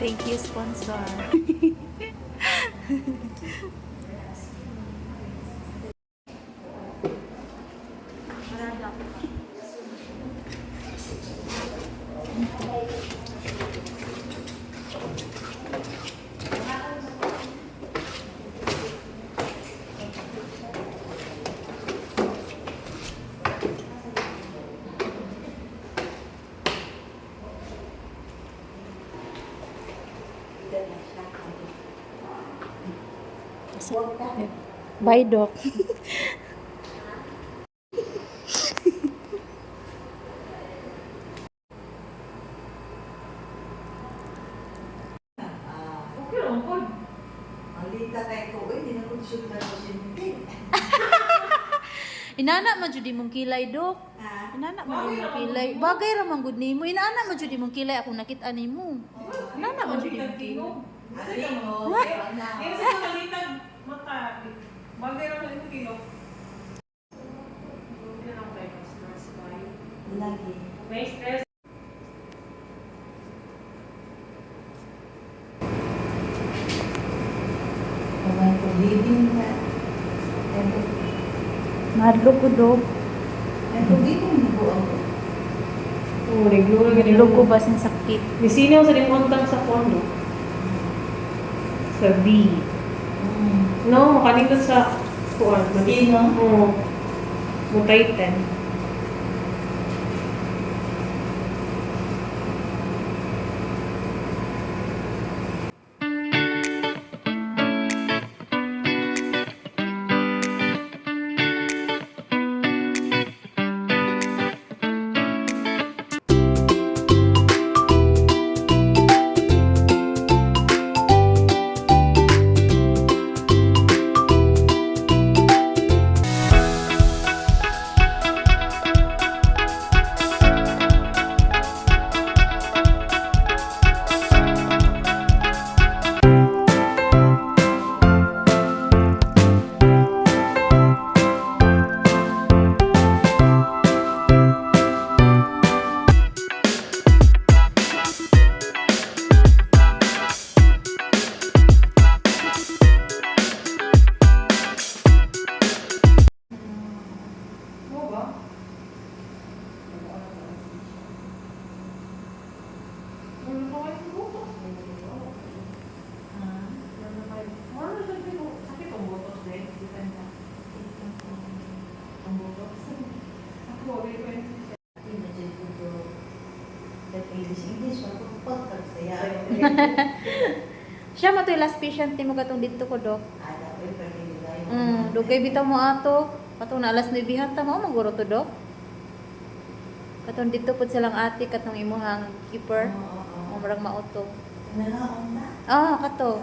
Thank you, sponsor. Bye, Doc. Inana man jud imong kilay, Dok. Inana man imong kilay. Bagay ra man gud nimo. Inana man jud imong kilay ako nakita nimo. Inana man jud imong kilay. Bagay ra man imong kilo. Lagi. May stress. Madlo ko, Dok. Madlo ko basin sakit. Misinaw sa limuntang sa kondo. Sa B. No, makanito sa kuwan. Sino? Oo. Mutayten. Siya mo to last patient mo katong dito ko, Dok. Dugay bitaw mo ato. Katong na alas 9 hanta mo maguro to, Dok. Katong dito pud silang ate katong imuhang keeper. Murag mauto. Nalaon na. Kato.